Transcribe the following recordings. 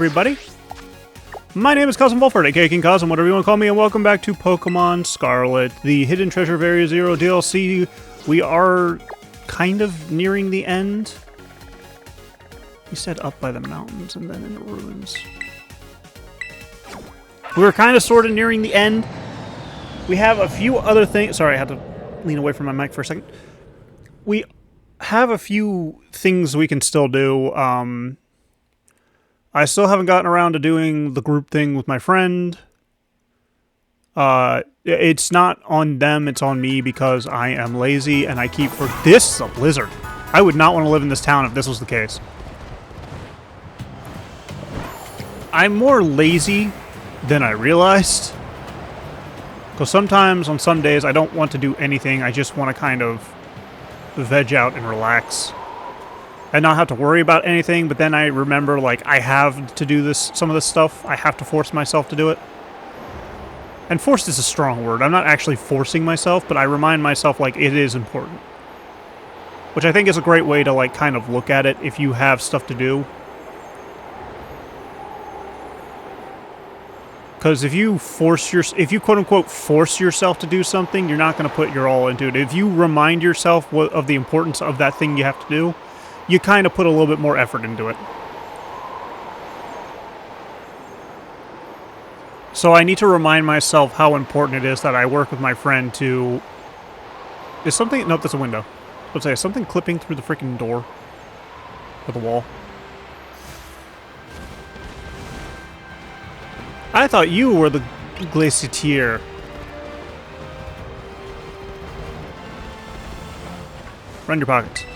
everybody. My name is Kazm Vulfhart, aka King Kazm, whatever you want to call me, and welcome back to Pokémon Scarlet, the Hidden Treasure of Area Zero DLC. We are kind of nearing the end. You said up by the mountains and then in the ruins. We were kind of sort of nearing the end. We have a few other things. Sorry, I had to lean away from my mic for a second. We have a few things we can still do. I still haven't gotten around to doing the group thing with my friend. It's not on them, it's on me because I am lazy and I keep for this is a blizzard. I would not want to live in this town if this was the case. I'm more lazy than I realized. Because sometimes on some days I don't want to do anything, I just want to kind of veg out and relax. And not have to worry about anything, but then I remember, like, I have to do some of this stuff. I have to force myself to do it. And forced is a strong word. I'm not actually forcing myself, but I remind myself, like, it is important. Which I think is a great way to, like, kind of look at it if you have stuff to do. Because if you quote-unquote force yourself to do something, you're not going to put your all into it. If you remind yourself of the importance of that thing you have to do, you kind of put a little bit more effort into it. So I need to remind myself how important it is that I work with my friend to... Is something... Nope, that's a window. Let's say, is something clipping through the freaking door? Or the wall? I thought you were the glacier. Run your pockets.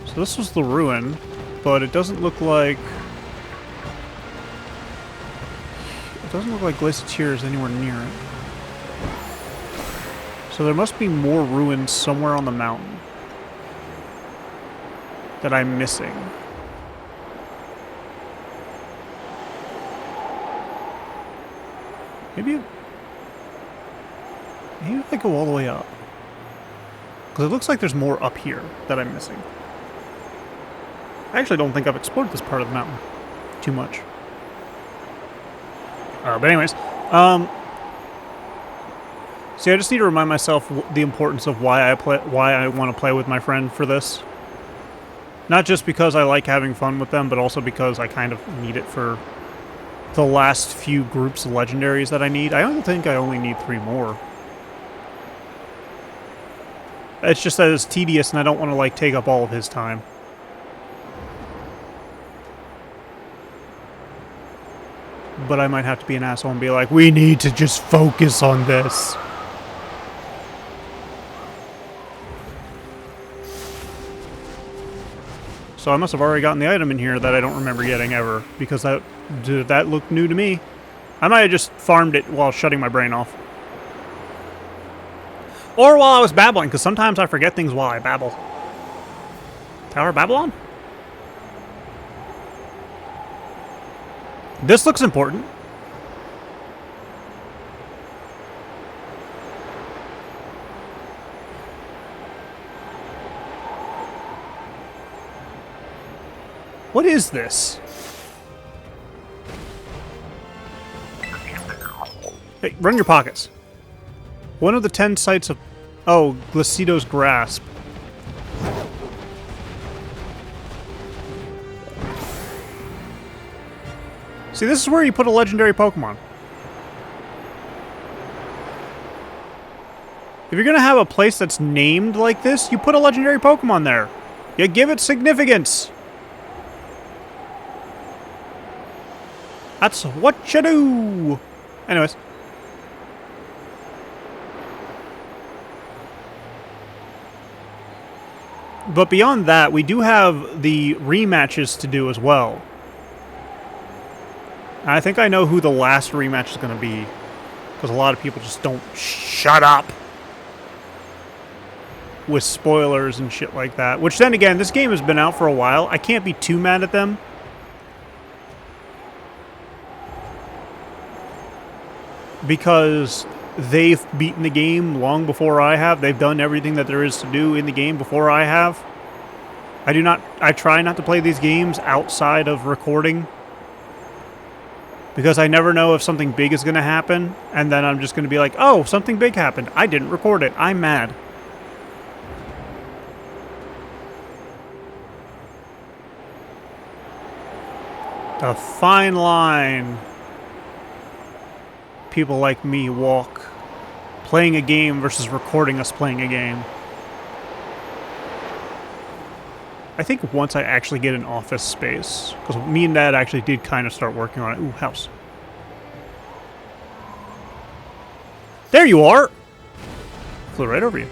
So this was the ruin, but it doesn't look like... It doesn't look like Glacier is anywhere near it. So there must be more ruins somewhere on the mountain that I'm missing. Maybe if I go all the way up. Because it looks like there's more up here that I'm missing. I actually don't think I've explored this part of the mountain too much. But anyways, see, I just need to remind myself the importance of why I want to play with my friend for this. Not just because I like having fun with them, but also because I kind of need it for the last few groups of legendaries that I need. I don't think I only need 3 more. It's just that it's tedious and I don't want to, like, take up all of his time. But I might have to be an asshole and be like, we need to just focus on this. So I must have already gotten the item in here that I don't remember getting ever, because that looked new to me. I might have just farmed it while shutting my brain off. Or while I was babbling, because sometimes I forget things while I babble. Tower of Babylon? This looks important. What is this? Hey, run your pockets. One of the 10 sites of... Oh, Glacido's Grasp. See, this is where you put a legendary Pokemon. If you're gonna have a place that's named like this, you put a legendary Pokemon there. You give it significance. That's what you do. Anyways. But beyond that, we do have the rematches to do as well. I think I know who the last rematch is going to be. Because a lot of people just don't shut up with spoilers and shit like that. Which then again, this game has been out for a while. I can't be too mad at them. Because they've beaten the game long before I have. They've done everything that there is to do in the game before I have. I try not to play these games outside of recording, because I never know if something big is going to happen, and then I'm just going to be like, oh, something big happened. I didn't record it. I'm mad. A fine line people like me walk. Playing a game versus recording us playing a game. I think once I actually get an office space, because me and Dad actually did kind of start working on it. Ooh, house. There you are! Flew right over you.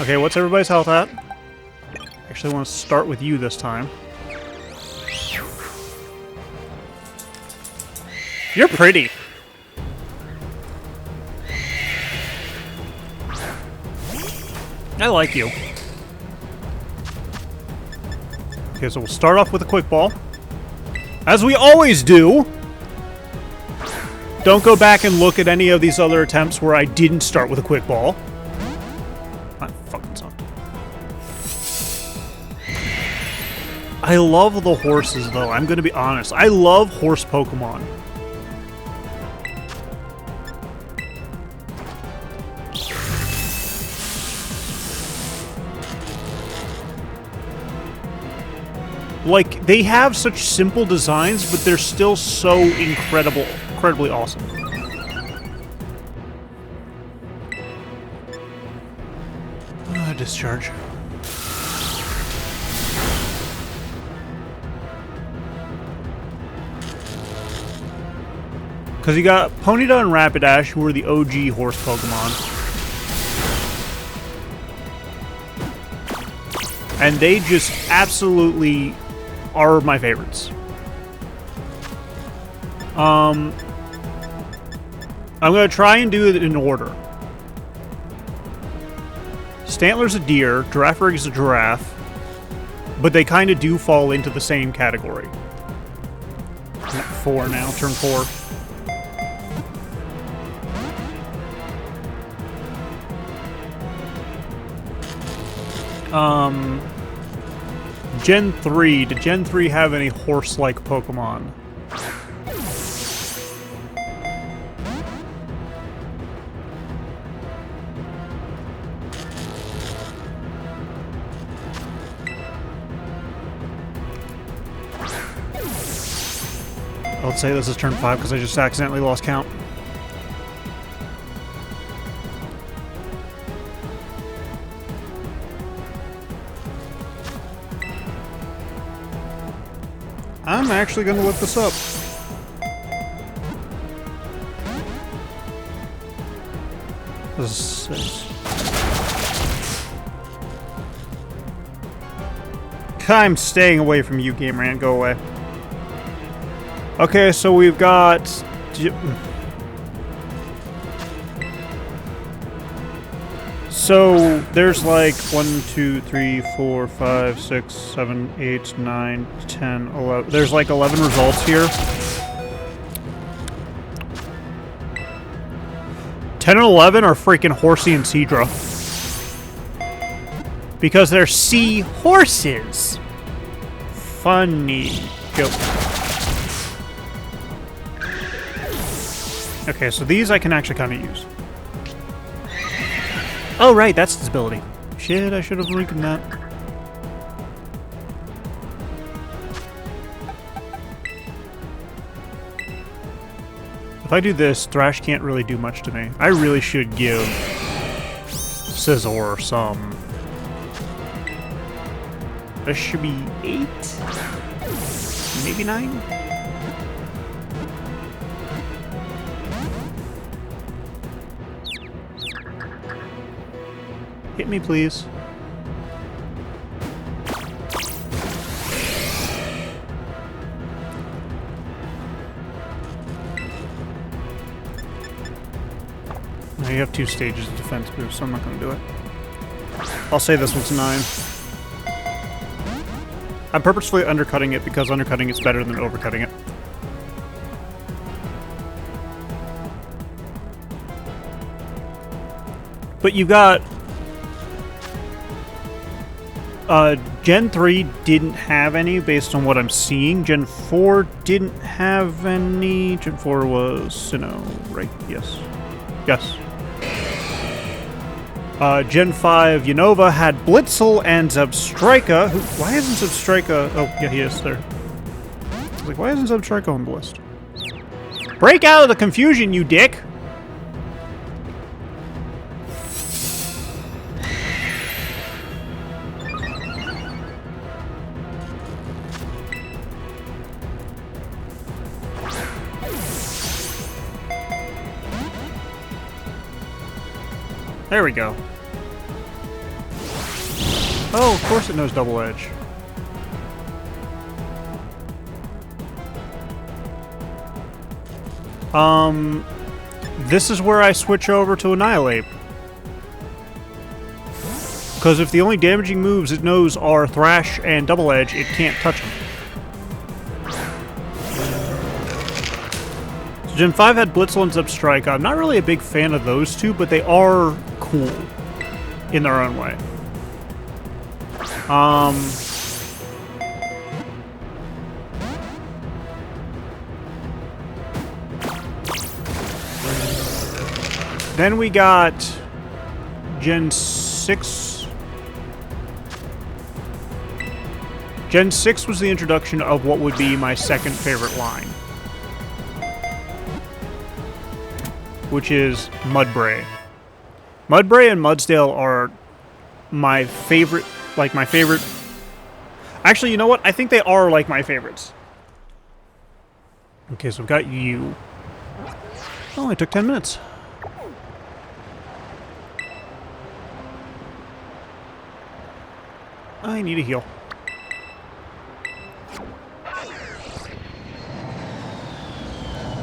Okay, what's everybody's health at? Actually, I want to start with you this time. You're pretty. I like you. Okay, so we'll start off with a quick ball. As we always do. Don't go back and look at any of these other attempts where I didn't start with a quick ball. That fucking sucked. I love the horses, though. I'm gonna be honest. I love horse Pokemon. Like, they have such simple designs, but they're still so incredibly awesome. Discharge. Because you got Ponyta and Rapidash, who are the OG horse Pokemon. And they just absolutely are my favorites. I'm going to try and do it in order. Stantler's a deer, Girafarig is a giraffe, but they kind of do fall into the same category. I'm at 4 now, turn 4. Gen 3. Did Gen 3 have any horse-like Pokemon? Let's say this is turn 5 because I just accidentally lost count. I'm actually going to look this up. This is... I'm staying away from you, Game Rant. Go away. Okay, so we've got... So, there's like 1, 2, 3, 4, 5, 6, 7, 8, 9, 10, 11. There's like 11 results here. 10 and 11 are freaking Horsey and Seadra. Because they're sea horses. Funny joke. Okay, so these I can actually kind of use. Oh, right, that's his ability. Shit, I should have linked that. If I do this, Thrash can't really do much to me. I really should give Scizor some... This should be 8? Maybe 9? Hit me, please. Now you have 2 stages of defense boost, so I'm not going to do it. I'll say this one's 9. I'm purposefully undercutting it because undercutting is better than overcutting it. But you got... Gen 3 didn't have any, based on what I'm seeing. Gen 4 didn't have any. Gen 4 was Sinnoh, right? Yes. Yes. Gen 5, Unova had Blitzel and Zebstrika. Why isn't Zebstrika... Oh, yeah, he is there. I was like, why isn't Zebstrika on the list? Break out of the confusion, you dick! There we go. Oh, of course it knows Double Edge. This is where I switch over to Annihilate. Because if the only damaging moves it knows are Thrash and Double Edge, it can't touch them. So Gen 5 had Blitzel and Zebstrika. I'm not really a big fan of those two, but they are cool in their own way. Then we got Gen 6. Gen 6 was the introduction of what would be my second favorite line, which is Mudbray. Mudbray and Mudsdale are my favorite, Actually, you know what? I think they are like my favorites. Okay, so we've got you. It only took 10 minutes. I need a heal.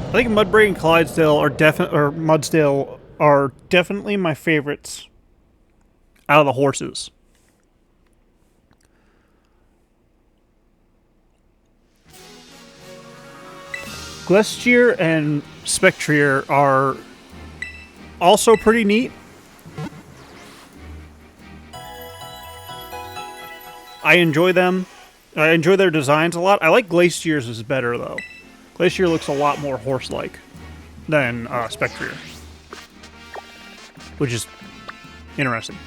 I think Mudbray and Clydesdale are Mudsdale are definitely my favorites out of the horses. Glestier and Spectrier are also pretty neat. I enjoy them. I enjoy their designs a lot. I like Glacier's is better, though. Glacier looks a lot more horse-like than Spectrier, which is interesting.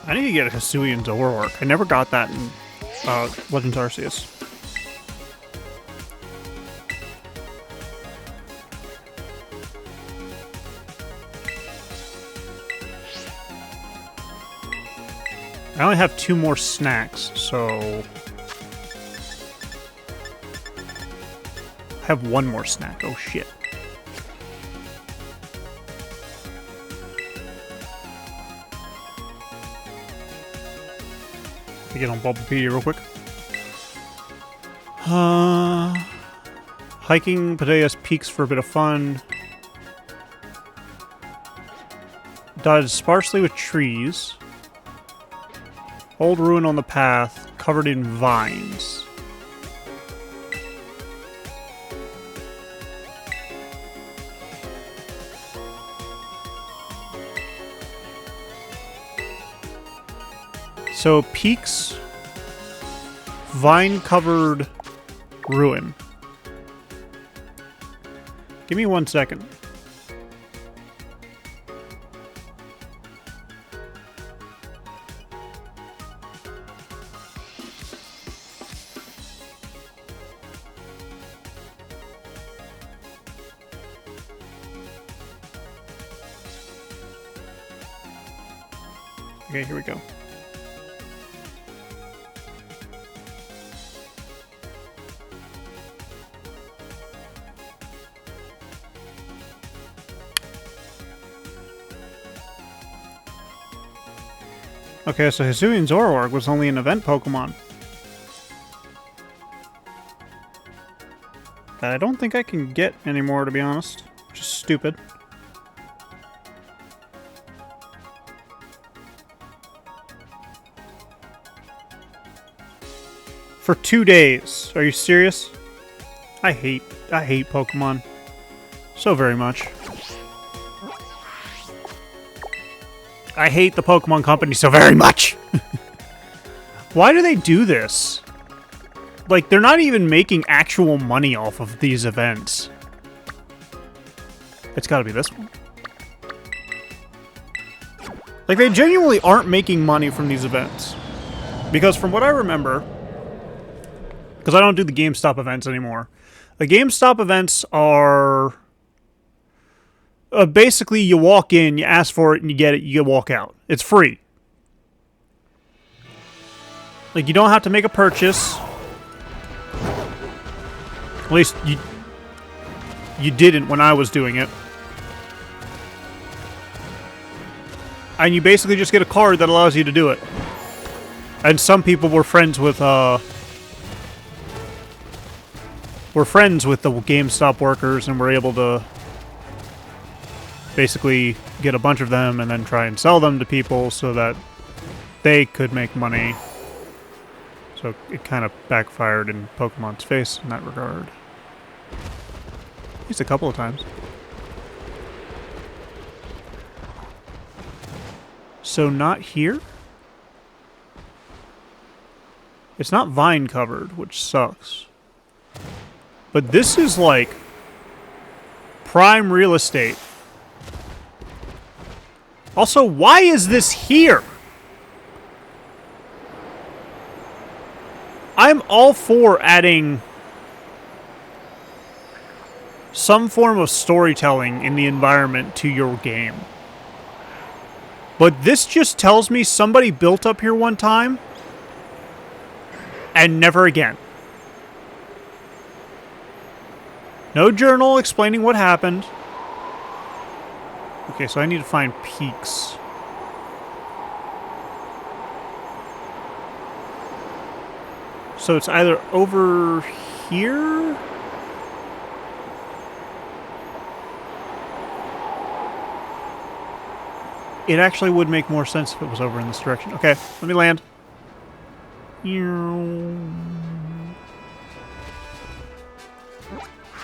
I need to get a Hisuian Zoroark. I never got that in Legends Arceus. I only have 2 more snacks, so... I have 1 more snack. Oh, shit. Get on Bulbapedia real quick. Hiking Padeas Peaks for a bit of fun. Dodged sparsely with trees. Old ruin on the path, covered in vines. So, Peaks, vine-covered ruin. Give me 1 second. Okay, here we go. Okay, so Hisuian Zoroark was only an event Pokemon. That I don't think I can get anymore, to be honest. Which is stupid. For 2 days. Are you serious? I hate Pokemon so very much. I hate the Pokemon Company so very much. Why do they do this? Like, they're not even making actual money off of these events. It's gotta be this one. Like, they genuinely aren't making money from these events. Because from what I remember, because I don't do the GameStop events anymore, the GameStop events are basically you walk in, you ask for it, and you get it, you walk out. It's free. Like, you don't have to make a purchase. At least you didn't when I was doing it. And you basically just get a card that allows you to do it. And some people were friends with the GameStop workers and were able to basically get a bunch of them and then try and sell them to people so that they could make money. So it kind of backfired in Pokemon's face in that regard. At least a couple of times. So not here? It's not vine covered, which sucks. But this is like prime real estate. Also, why is this here? I'm all for adding some form of storytelling in the environment to your game. But this just tells me somebody built up here one time and never again. No journal explaining what happened. Okay, so I need to find peaks. So it's either over here? It actually would make more sense if it was over in this direction. Okay, let me land.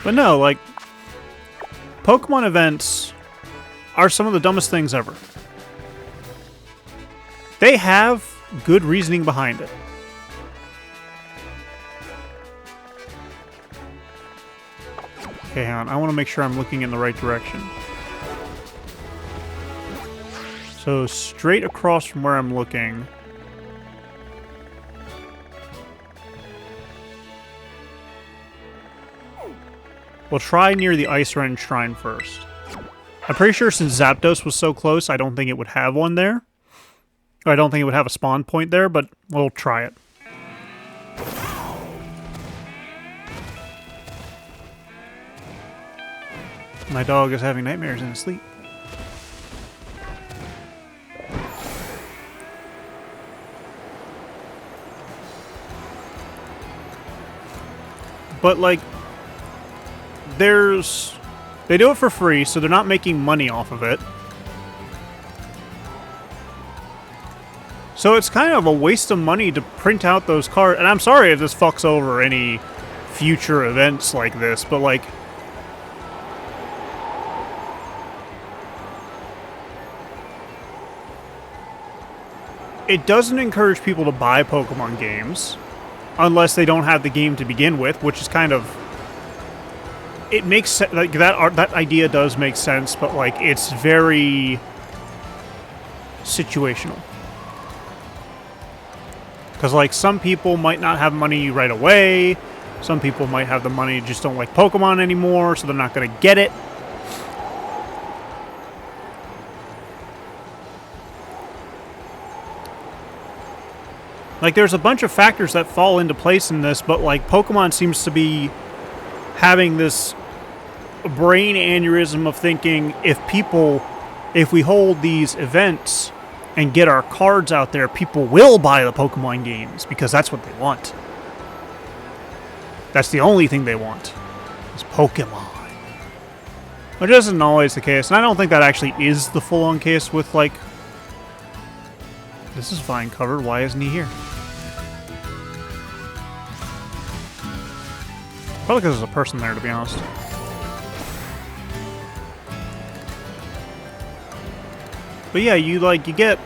But no, like, Pokemon events are some of the dumbest things ever. They have good reasoning behind it. Okay, hang on. I want to make sure I'm looking in the right direction. So, straight across from where I'm looking. We'll try near the Ice Wren Shrine first. I'm pretty sure since Zapdos was so close, I don't think it would have one there. Or I don't think it would have a spawn point there, but we'll try it. My dog is having nightmares in his sleep. But, like, they do it for free, so they're not making money off of it. So it's kind of a waste of money to print out those cards. And I'm sorry if this fucks over any future events like this, but, like, it doesn't encourage people to buy Pokemon games unless they don't have the game to begin with, which is kind of... It makes like that idea does make sense, but like it's very situational. Because like some people might not have money right away, some people might have the money and just don't like Pokemon anymore, so they're not going to get it. Like there's a bunch of factors that fall into place in this, but like Pokemon seems to be having this brain aneurysm of thinking if we hold these events and get our cards out there, people will buy the Pokemon games because that's what they want. That's the only thing they want is Pokemon. Which isn't always the case, and I don't think that actually is the full-on case with, like... This is vine covered, why isn't he here? Probably because there's a person there, to be honest. But yeah, you get...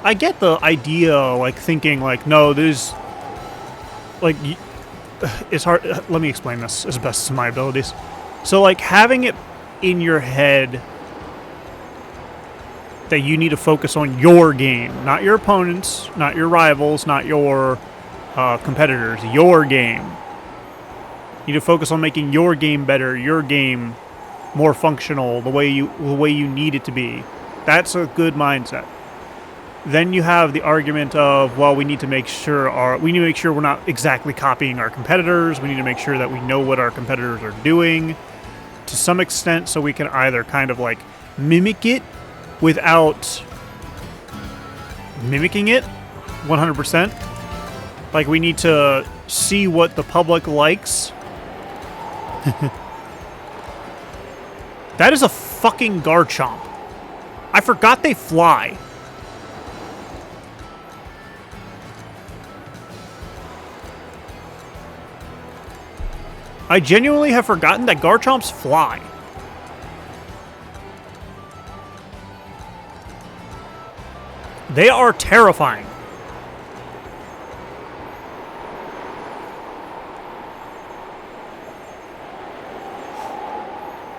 I get the idea, like, thinking, like, no, there's... Like, it's hard... Let me explain this as best as my abilities. So, like, having it in your head that you need to focus on your game, not your opponents, not your rivals, not your competitors, your game. You need to focus on making your game better, your game more functional, the way you need it to be. That's a good mindset. Then you have the argument of, well, we need to make sure we're not exactly copying our competitors. We need to make sure that we know what our competitors are doing to some extent, so we can either kind of like mimic it without mimicking it 100%. Like, we need to see what the public likes. That is a fucking Garchomp. I forgot they fly. I genuinely have forgotten that Garchomps fly. They are terrifying.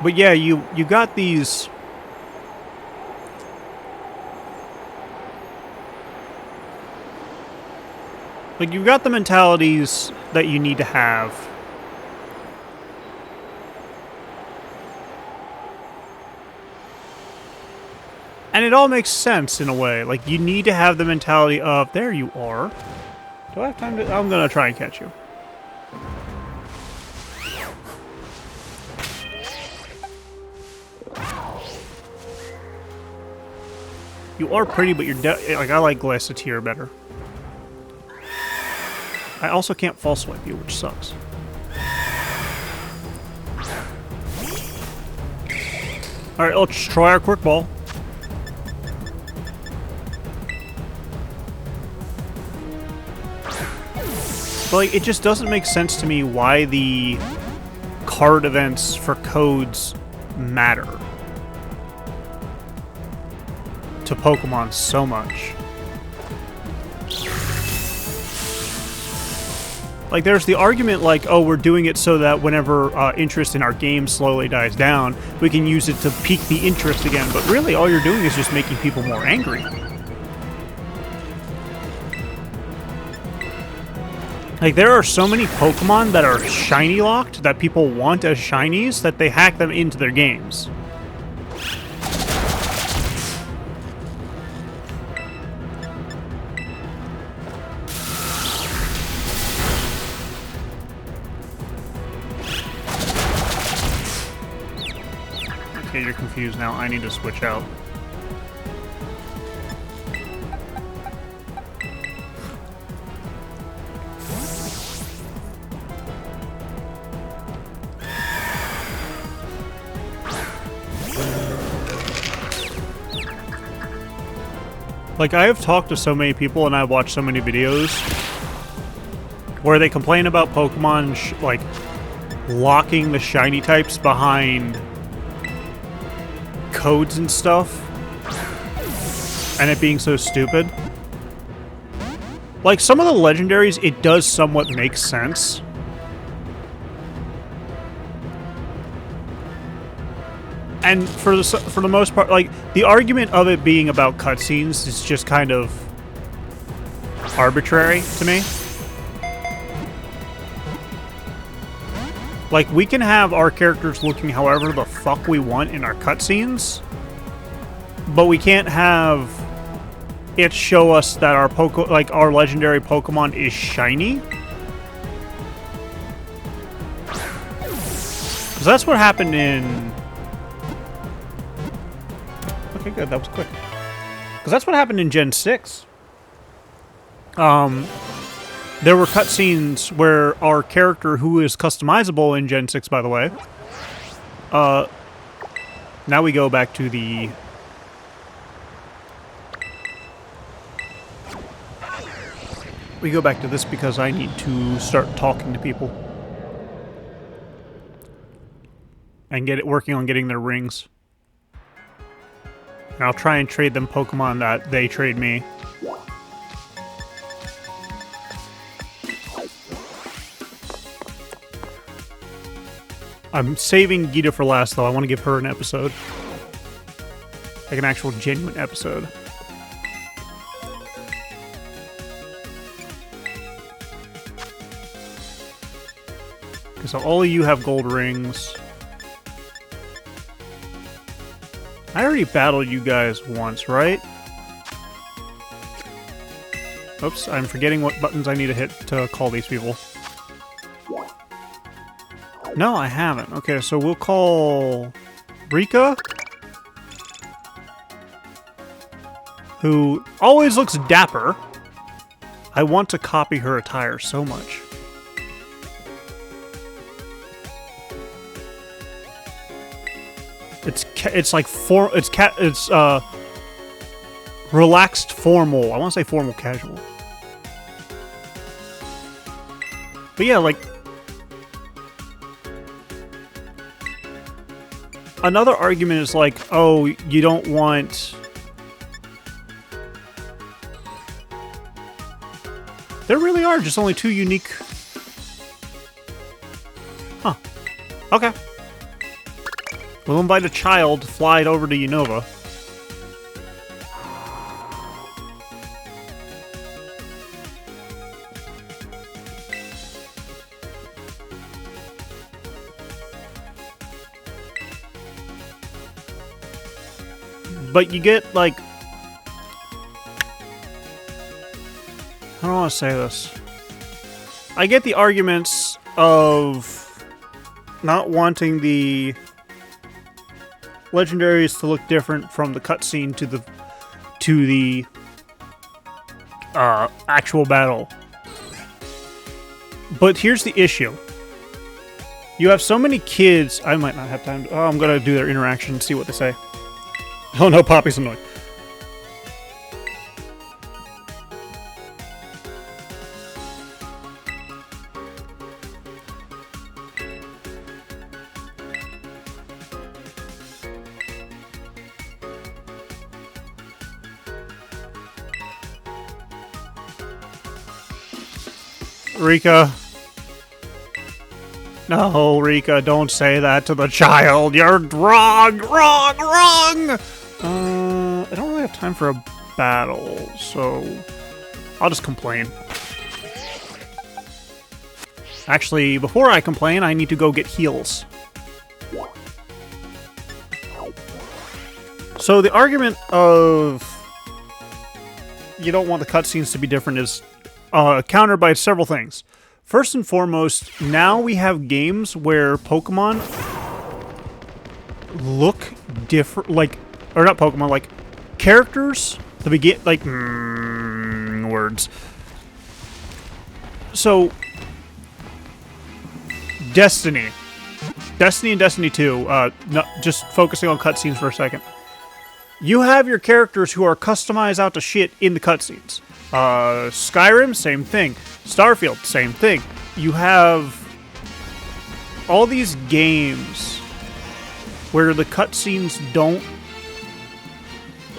But yeah, you got these... Like, you've got the mentalities that you need to have. And it all makes sense in a way. Like, you need to have the mentality of, there you are. Do I have time to... I'm gonna try and catch you. You are pretty, but you're like, I like Glacier better. I also can't false swipe you, which sucks. Alright, let's try our quick ball. But like, it just doesn't make sense to me why the card events for codes matter to Pokemon so much. Like, there's the argument like, oh, we're doing it so that whenever interest in our game slowly dies down, we can use it to pique the interest again. But really, all you're doing is just making people more angry. Like, there are so many Pokemon that are shiny locked that people want as shinies that they hack them into their games. Okay, you're confused now. I need to switch out. Like, I have talked to so many people and I've watched so many videos where they complain about Pokemon, like, locking the shiny types behind codes and stuff, and it being so stupid. Like, some of the legendaries, it does somewhat make sense. And for the most part, like, the argument of it being about cutscenes is just kind of arbitrary to me. Like, we can have our characters looking however the fuck we want in our cutscenes, but we can't have it show us that our legendary Pokemon is shiny. Because that's what happened in... Okay, good. That was quick. Because that's what happened in Gen 6. There were cutscenes where our character, who is customizable in Gen 6, by the way... now we go back to the... We go back to this because I need to start talking to people. And get it working on getting their rings. And I'll try and trade them Pokemon that they trade me. I'm saving Gita for last, though. I want to give her an episode. Like an actual genuine episode. Okay, so all of you have gold rings. I already battled you guys once, right? Oops, I'm forgetting what buttons I need to hit to call these people. No, I haven't. Okay, so we'll call Rika, who always looks dapper. I want to copy her attire so much. It's like relaxed formal. I want to say formal casual. But yeah, like another argument is like, oh, you don't want. There really are just only 2 unique. Huh. Okay. We'll invite a child to fly it over to Unova. But you get, like... I don't want to say this. I get the arguments of not wanting the legendaries to look different from the cutscene to the actual battle. But here's the issue. You have so many kids... I might not have time to... Oh, I'm gonna do their interaction and see what they say. Oh no, Poppy's annoyed. Rika. No, Rika, don't say that to the child. You're wrong, wrong, wrong! I don't really have time for a battle, so I'll just complain. Actually, before I complain, I need to go get heals. So the argument of you don't want the cutscenes to be different is countered by several things. First and foremost, now we have games where Pokemon look different, like, or not Pokemon, like characters. The begin, like words. So, Destiny and Destiny 2. Just focusing on cutscenes for a second. You have your characters who are customized out to shit in the cutscenes. Skyrim, same thing. Starfield, same thing. You have all these games where the cutscenes don't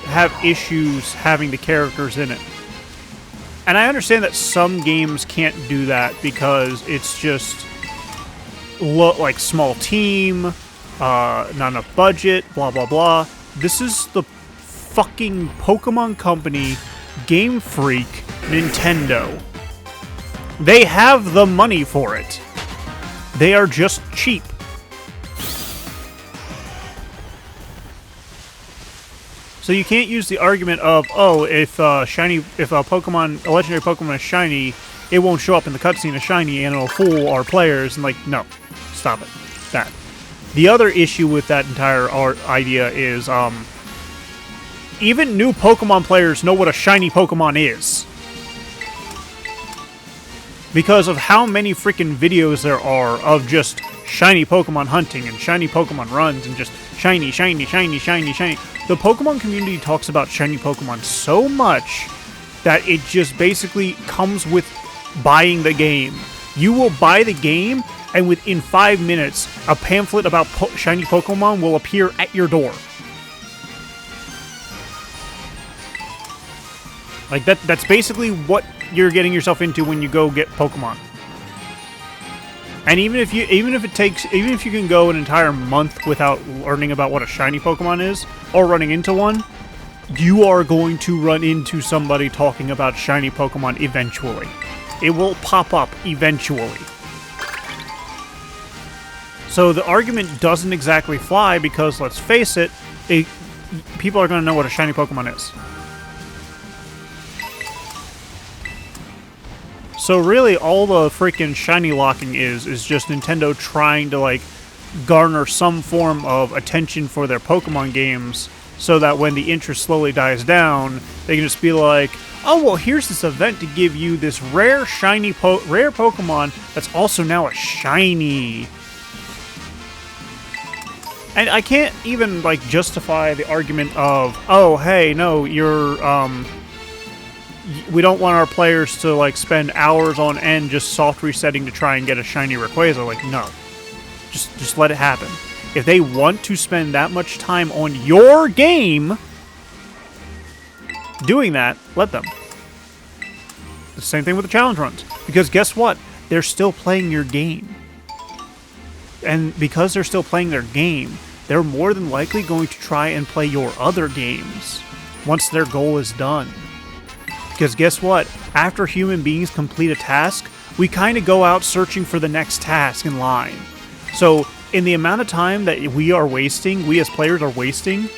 have issues having the characters in it. And I understand that some games can't do that because it's just like small team, not enough budget, blah blah blah. This is the fucking Pokemon Company, Game Freak, Nintendo. They have the money for it. They are just cheap. So you can't use the argument of, oh, if a legendary Pokemon is shiny, it won't show up in the cutscene as shiny and it'll fool our players. And like, no, stop it. That. The other issue with that entire idea is, even new Pokemon players know what a shiny Pokemon is. Because of how many freaking videos there are of just shiny Pokemon hunting and shiny Pokemon runs and just shiny, shiny, shiny, shiny, shiny. The Pokemon community talks about shiny Pokemon so much that it just basically comes with buying the game. You will buy the game, and within 5 minutes, a pamphlet about shiny Pokemon will appear at your door. Like, that's basically what you're getting yourself into when you go get Pokemon. And even if you can go an entire month without learning about what a shiny Pokemon is, or running into one, you are going to run into somebody talking about shiny Pokemon eventually. It will pop up eventually. So the argument doesn't exactly fly because, let's face it, people are going to know what a shiny Pokemon is. So really, all the freaking shiny locking is just Nintendo trying to, like, garner some form of attention for their Pokemon games, so that when the interest slowly dies down, they can just be like, oh, well, here's this event to give you this rare shiny rare Pokemon that's also now a shiny. And I can't even, like, justify the argument of, oh, hey, no, you're, we don't want our players to, like, spend hours on end just soft resetting to try and get a shiny Rayquaza. Like, no. Just let it happen. If they want to spend that much time on your game doing that, let them. The same thing with the challenge runs. Because guess what? They're still playing your game. And because they're still playing their game, they're more than likely going to try and play your other games once their goal is done. Because guess what? After human beings complete a task, we kind of go out searching for the next task in line. So, in the amount of time that we as players are wasting,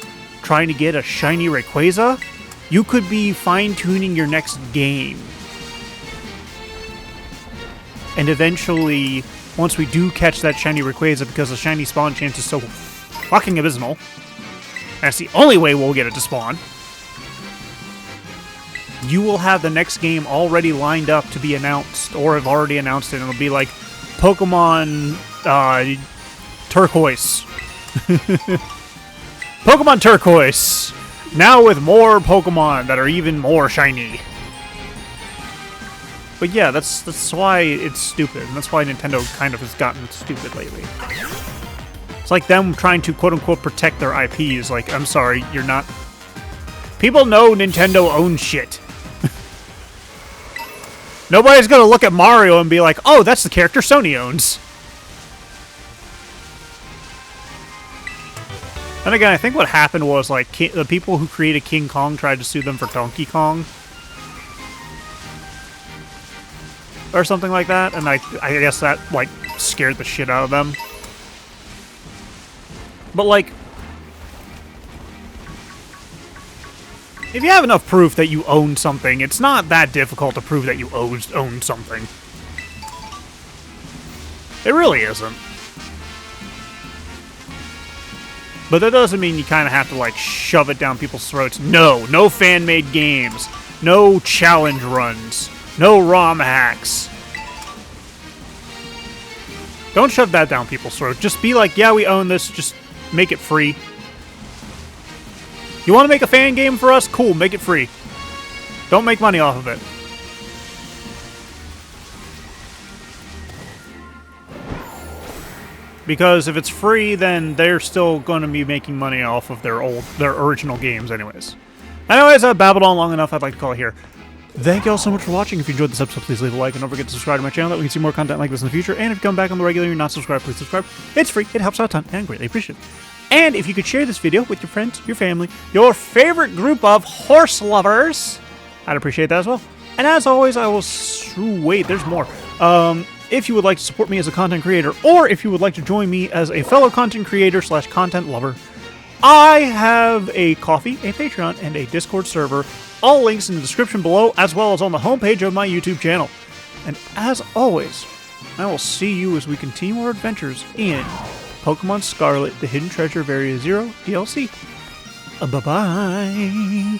trying to get a shiny Rayquaza, you could be fine-tuning your next game. And eventually, once we do catch that shiny Rayquaza, because the shiny spawn chance is so fucking abysmal, that's the only way we'll get it to spawn, you will have the next game already lined up to be announced, or have already announced it, and it'll be like Pokemon Turquoise. Pokemon Turquoise! Now with more Pokemon that are even more shiny. But yeah, that's why it's stupid, and that's why Nintendo kind of has gotten stupid lately. It's like them trying to quote-unquote protect their IPs. Like, I'm sorry, you're not... People know Nintendo owns shit. Nobody's gonna look at Mario and be like, oh, that's the character Sony owns. And again, I think what happened was, like, the people who created King Kong tried to sue them for Donkey Kong. Or something like that, and I guess that, like, scared the shit out of them. But, like, if you have enough proof that you own something, it's not that difficult to prove that you own something. It really isn't. But that doesn't mean you kind of have to, like, shove it down people's throats. No fan-made games. No challenge runs. No ROM hacks. Don't shove that down people's throats. Just be like, yeah, we own this. Just make it free. You want to make a fan game for us? Cool, make it free. Don't make money off of it. Because if it's free, then they're still going to be making money off of their original games anyways. Anyways, I've babbled on long enough. I'd like to call it here. Thank you all so much for watching. If you enjoyed this episode, please leave a like and don't forget to subscribe to my channel that we can see more content like this in the future. And if you come back on the regular and you're not subscribed, please subscribe. It's free. It helps out a ton and I greatly appreciate it. And if you could share this video with your friends, your family, your favorite group of horse lovers, I'd appreciate that as well. And as always, I will... Wait, there's more. If you would like to support me as a content creator, or if you would like to join me as a fellow content creator / content lover, I have a Ko-fi, a Patreon, and a Discord server. All links in the description below, as well as on the homepage of my YouTube channel. And as always, I will see you as we continue our adventures in Pokémon Scarlet, the Hidden Treasure of Area Zero DLC. Bye-bye.